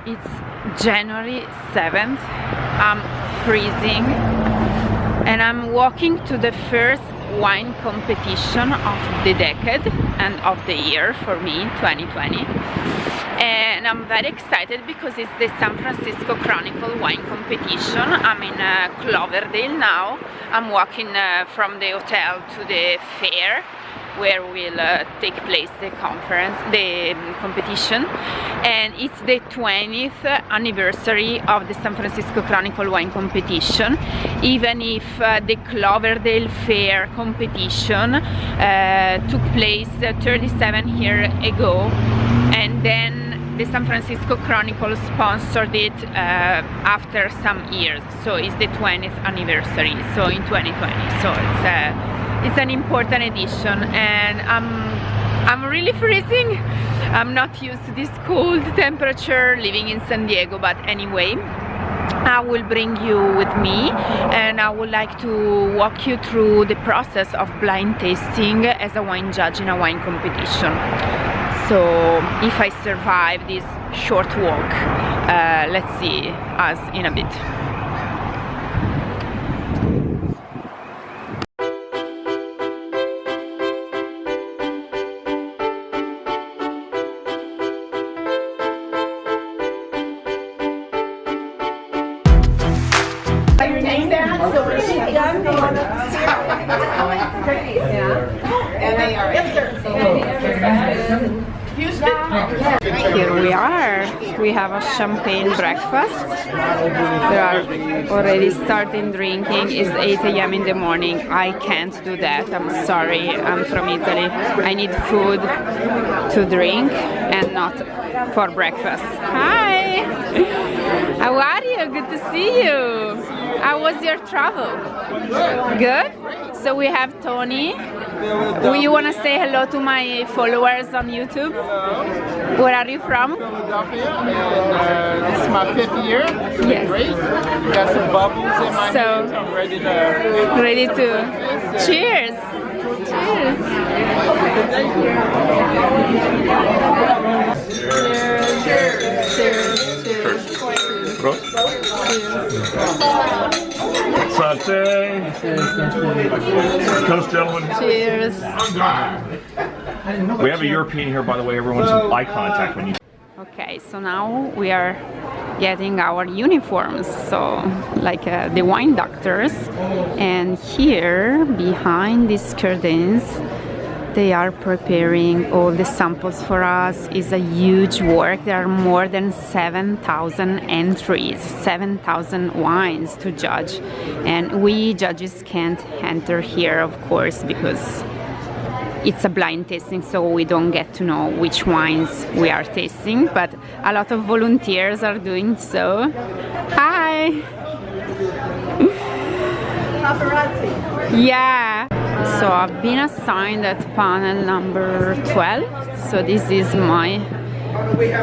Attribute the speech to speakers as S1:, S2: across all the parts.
S1: It's January 7th. I'm freezing and I'm walking to the first wine competition of the decade and of the year for me, 2020. And I'm very excited because it's the San Francisco Chronicle wine competition. I'm in Cloverdale now. I'm walking from the hotel to the fair where will take place the competition, and it's the 20th anniversary of the San Francisco Chronicle wine competition. Even if the Cloverdale Fair competition took place 37 years ago, and then the San Francisco Chronicle sponsored it after some years, so it's the 20th anniversary, so in 2020. So it's an important edition, and I'm really freezing. I'm not used to this cold temperature living in San Diego, but anyway, I will bring you with me, and I would like to walk you through the process of blind tasting as a wine judge in a wine competition. So if I survive this short walk, let's see us in a bit.
S2: Your name down, so when she's done, they want to see and they are. Yes, sir.
S1: Here we are. We have a champagne breakfast. They are already starting drinking. It's 8 a.m. in the morning. I can't do that. I'm sorry. I'm from Italy. I need food to drink and not for breakfast. Hi! How are you? Good to see you. How was your travel? Good? So we have Tony. You want to say hello to my followers on YouTube? Where are you from?
S3: Philadelphia, and this is my 5th year.
S1: Yes.
S3: Great. Got some bubbles in my hands. I'm ready to. Cheers.
S1: Cheers. Cheers.
S4: Santé. Toast, gentlemen.
S1: Cheers.
S4: We have a European here, by the way. Everyone's in eye contact when you.
S1: Okay, so now we are getting our uniforms, so like the wine doctors, and here behind these curtains they are preparing all the samples for us. It's a huge work. There are more than 7,000 entries, 7,000 wines to judge, and we judges can't enter here, of course, because it's a blind tasting, so we don't get to know which wines we are tasting, but a lot of volunteers are doing so. Hi!
S2: Paparazzi.
S1: Yeah! So I've been assigned at panel number 12, so this is my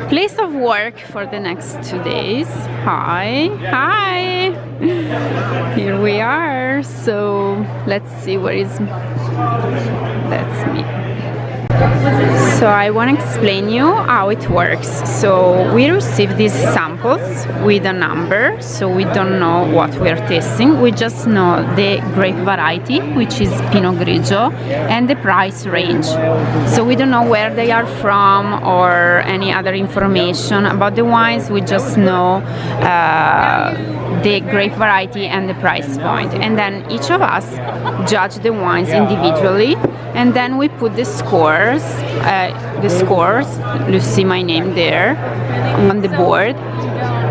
S1: place of work for the next 2 days. Hi! Hi! Here we are, so let's see where is... That's me. So I want to explain you how it works. So we receive these samples with a number, so we don't know what we are tasting. We just know the grape variety, which is Pinot Grigio, and the price range. So we don't know where they are from or any other information about the wines. We just know the grape variety and the price point. And then each of us judge the wines individually, and then we put the scores, you see my name there on the board,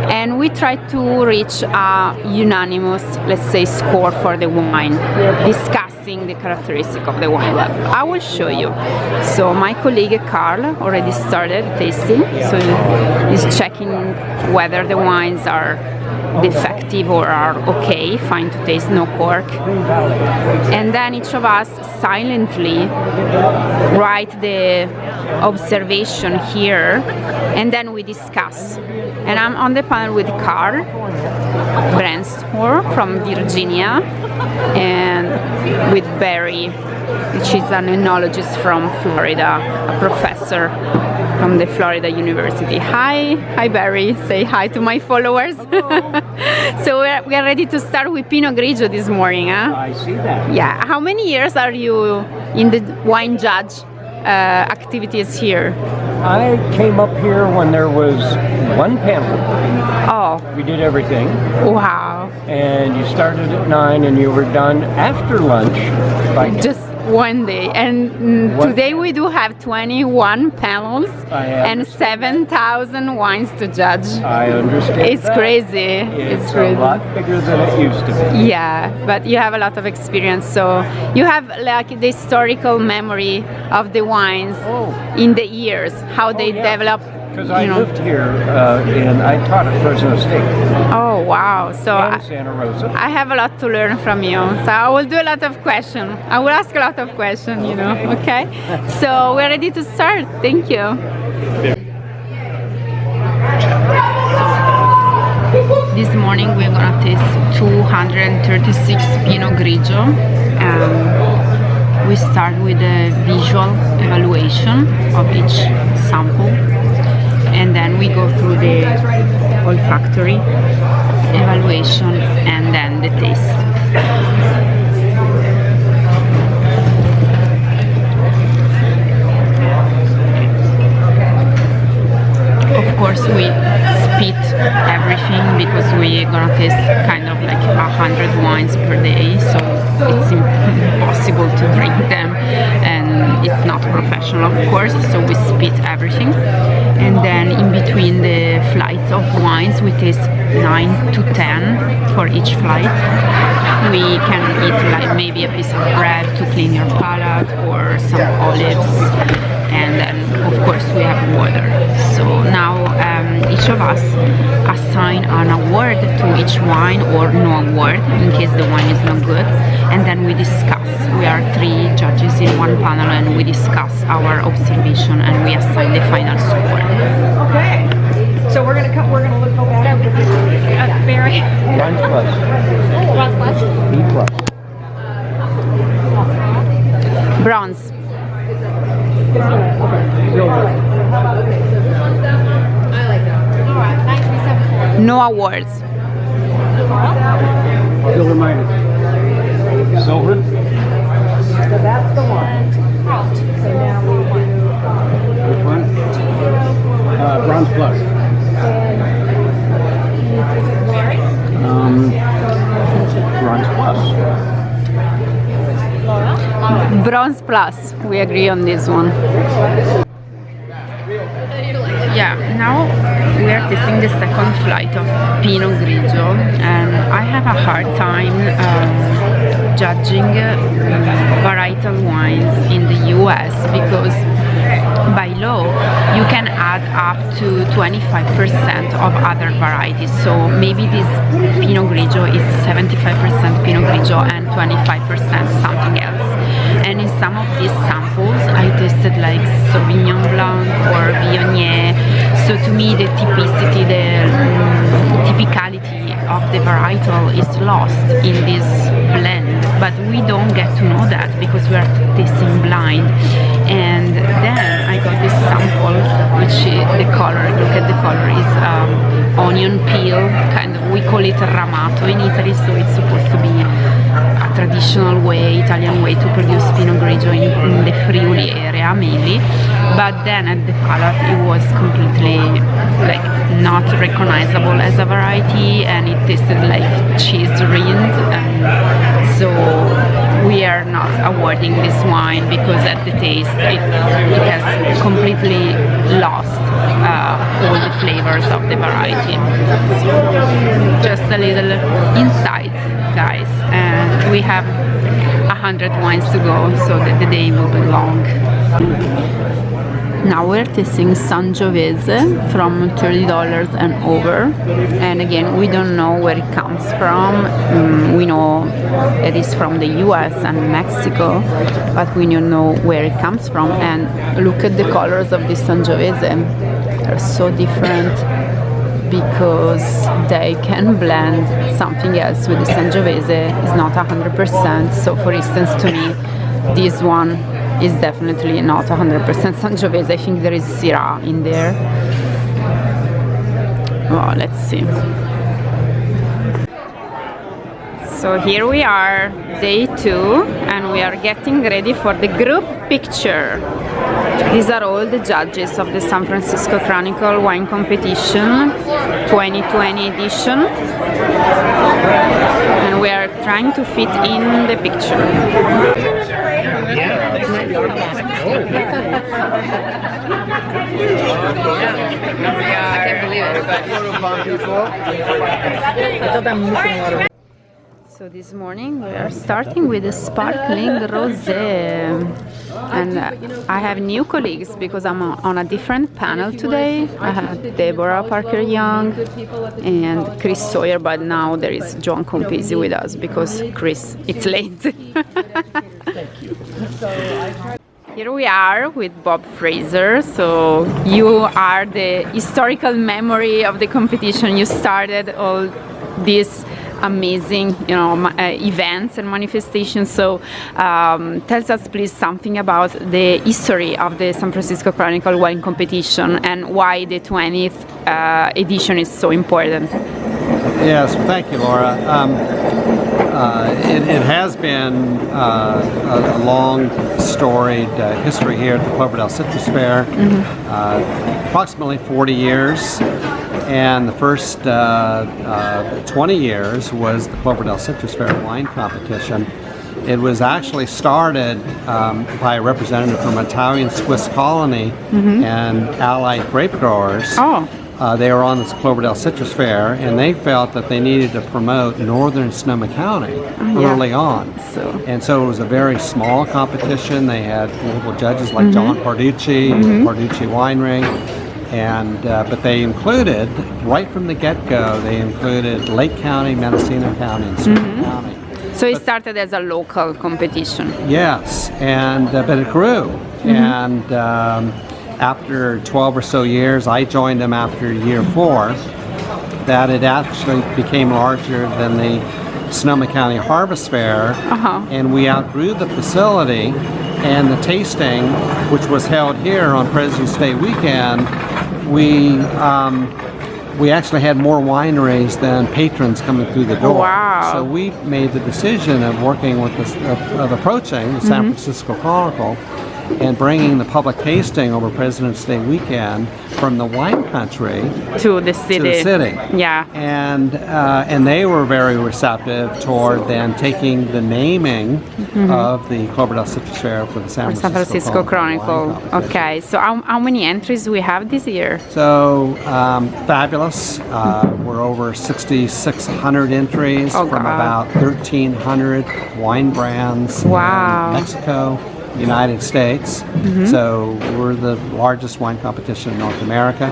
S1: and we try to reach a unanimous, let's say, score for the wine, discussing the characteristic of the wine. I will show you. So my colleague Carl already started tasting, so he's checking whether the wines are defective or are okay, fine to taste, no cork. And then each of us silently write the observation here, and then we discuss. And I'm on the panel with Carl Brandstor from Virginia, and with Barry, which is an enologist from Florida, a professor from the Florida University. Hi Barry, say hi to my followers. So we are ready to start with Pinot Grigio this morning, huh?
S5: I see that.
S1: Yeah. How many years are you in the wine judge activities here?
S5: I came up here when there was one panel.
S1: Oh,
S5: We did everything.
S1: wow.
S5: And you started at 9 and you were done after lunch by
S1: Just one day. And
S5: One-
S1: today we do have 21 panels
S5: I
S1: and
S5: understand.
S1: 7,000 wines to judge.
S5: I understand.
S1: It's
S5: that.
S1: crazy.
S5: It's
S1: crazy.
S5: a lot bigger than it used to be.
S1: Yeah, but you have a lot of experience, so you have like the historical memory of the wines
S5: Oh.
S1: in the years, how they
S5: yeah.
S1: developed.
S5: Because I lived here and I taught at Fresno State
S1: Oh wow! So
S5: and Santa Rosa.
S1: I have a lot to learn from you. So I will do a lot of questions. I will ask a lot of questions, you know. Okay. So we're ready to start. Thank you. This morning we're gonna taste 236 Pinot Grigio. We start with a visual evaluation of each sample, and then we go through the olfactory evaluation and then the taste. Of course we spit everything because we're gonna taste kind of like 100 wines per day, so it's impossible to drink them and it's not professional, of course, so we spit everything. And then in between the flights of wines we taste 9 to 10 for each flight. We can eat like maybe a piece of bread to clean your palate or some olives, and then of course we have water. So now each of us assign an award to each wine or no award in case the wine is not good, and then we discuss. We are 3 judges in one panel and we discuss our observation and we assign the final score.
S2: Okay. So we're gonna go back over the Barry.
S5: 1 plus.
S2: Bronze plus.
S5: B plus.
S1: Bronze. No awards.
S5: Silver minus. Silver?
S2: So that's the one. So now we do
S5: Which one? Bronze plus. Bronze plus.
S1: Bronze plus. We agree on this one. Yeah, now we are tasting the second flight of Pinot Grigio, and I have a hard time judging varietal wines in the US because by law you can add up to 25% of other varieties. So maybe this Pinot Grigio is 75% Pinot Grigio and 25% something else. And in some of these samples I tasted like Sauvignon Blanc or Viognier. So to me the typicity, the typicality of the varietal is lost in this blend, but we don't get to know that because we are tasting blind. And then I got this sample, which the color, look at the color, is onion peel, kind of, we call it ramato in Italy, so it's supposed to be a traditional way, Italian way to produce Pinot Grigio in the Friuli area mainly. But then at the palate it was completely like not recognizable as a variety, and it tasted like cheese rind, and so we are not awarding this wine because at the taste it has completely lost all the flavors of the variety. Just a little insight, guys, and we have 100 wines to go, so the day will be long. Now we're tasting Sangiovese from $30 and over, and again we don't know where it comes from. We know it is from the US and Mexico, but we don't know where it comes from. And look at the colors of this Sangiovese, they're so different because they can blend something else with the Sangiovese. It's not 100%. So for instance, to me this one is definitely not 100% Sangiovese. I think there is Syrah in there. Well, let's see. So here we are, day 2, and we are getting ready for the group picture. These are all the judges of the San Francisco Chronicle Wine Competition 2020 edition. And we are trying to fit in the picture. I can't believe it. So this morning we are starting with a sparkling rosé, and I have new colleagues because I'm on a different panel today. I have Deborah Parrker Wong and Chris Sawyer, but now there is John Compisi with us because Chris, it's late.
S5: Thank you.
S1: Here we are with Bob Fraser. So you are the historical memory of the competition. You started all these amazing, events and manifestations. So tell us please something about the history of the San Francisco Chronicle Wine Competition and why the 20th edition is so important.
S6: Yes, thank you, Laura. It has been a long, storied history here at the Cloverdale Citrus Fair, approximately 40 years. And the first 20 years was the Cloverdale Citrus Fair wine competition. It was actually started by a representative from Italian Swiss colony and allied grape growers.
S1: Oh.
S6: They were on this Cloverdale Citrus Fair, and they felt that they needed to promote northern Sonoma County early on. And so it was a very small competition. They had local judges like John Parducci, Parducci Winery. And but they included, right from the get-go, they included Lake County, Mendocino County, and Sonoma County.
S1: So it started as a local competition.
S6: Yes, and but it grew. And after 12 or so years, I joined them after year 4, that it actually became larger than the Sonoma County Harvest Fair. And we outgrew the facility, and the tasting, which was held here on President's Day weekend, we actually had more wineries than patrons coming through the door.
S1: Wow.
S6: So we made the decision of working with of approaching the San Francisco Chronicle and bringing the public tasting over President's Day weekend from the wine country
S1: to the city. Yeah.
S6: And they were very receptive toward then taking the naming of the Cloverdale Citrus Fair for the San Francisco
S1: Chronicle. Okay, so how many entries we have this year?
S6: So fabulous. We're over 6,600 entries from about 1,300 wine brands in Mexico, United States. So we're the largest wine competition in North America,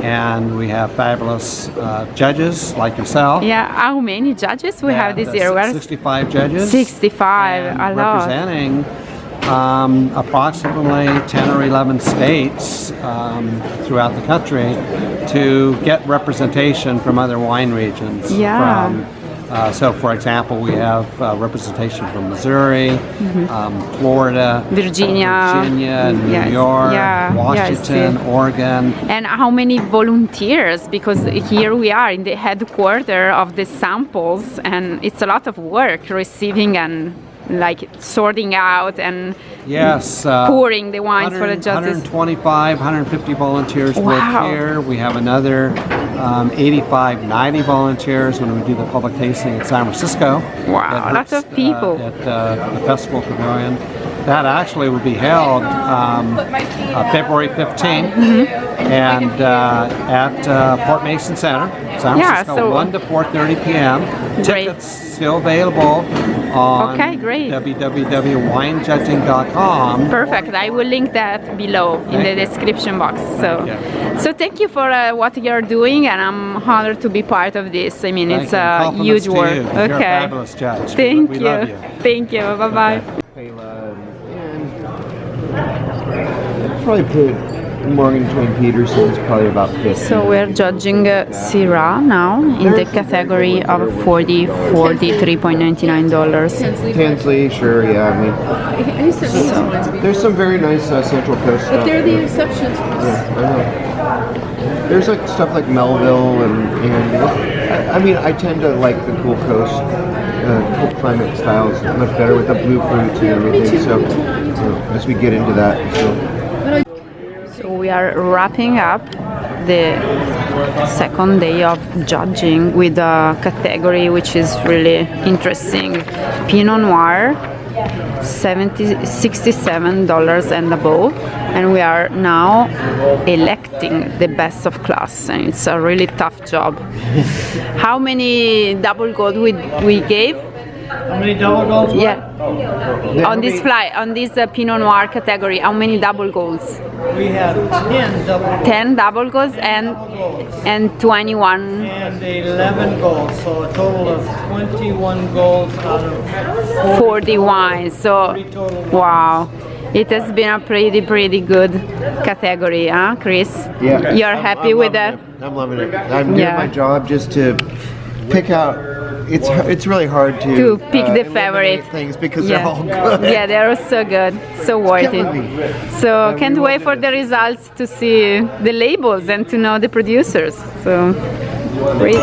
S6: and we have fabulous judges like yourself.
S1: Yeah, how many judges we have this year?
S6: 65 judges.
S1: 65, a lot.
S6: Representing approximately 10 or 11 states throughout the country to get representation from other wine regions. So, for example, we have representation from Missouri, Florida, Virginia, New York, Washington, Oregon.
S1: And how many volunteers? Because here we are in the headquarters of the samples, and it's a lot of work receiving and sorting out and pouring the wines for the judges.
S6: 125, 150 volunteers work here. We have another 85, 90 volunteers when we do the public tasting in San Francisco.
S1: Wow, lots of people.
S6: At the Festival Pavilion. That actually will be held February 15th and at Port Mason Center, San Francisco, 1 to 4:30 p.m. Tickets still available on www.winejudging.com.
S1: Perfect. I will link that below in the description box. So thank you for what you're doing, and I'm honored to be part of this. I mean, it's a huge work.
S6: You're a fabulous judge.
S1: Thank you.
S6: Love you.
S1: Thank you. Bye-bye.
S5: Probably put
S7: Morgan Twain Peterson's probably about 50.
S1: So we're judging Syrah now in the category of $43.99.
S7: Tinsley, sure, yeah. I mean, there's some very nice Central Coast stuff.
S2: But they're the exceptions.
S7: Yeah, I know. There's like stuff like Melville and I mean, I tend to like the cool coast, cool climate styles much better with the blue fruits and everything. So as we get into that,
S1: So we are wrapping up the second day of judging with a category which is really interesting. Pinot Noir, $67 and above, and we are now electing the best of class, and it's a really tough job. How many double gold we gave?
S5: How many double golds?
S1: Yeah. On this Pinot Noir category, how many double golds?
S5: We have 10 double golds.
S1: 10 double golds and 21.
S5: And 11 golds, so a total of 21 golds out of
S1: 40 wines. So, wow. It has been a pretty good category, huh, Chris?
S7: yeah.
S1: You're happy with that?
S7: I'm loving it. I'm doing
S1: Yeah.
S7: my job just to pick out. It's really hard
S1: To pick the
S7: eliminate
S1: favorite
S7: things because they're all good.
S1: Yeah, they're so good, so worth it.
S7: killing me.
S1: So can't wait for the results to see the labels and to know the producers. So great.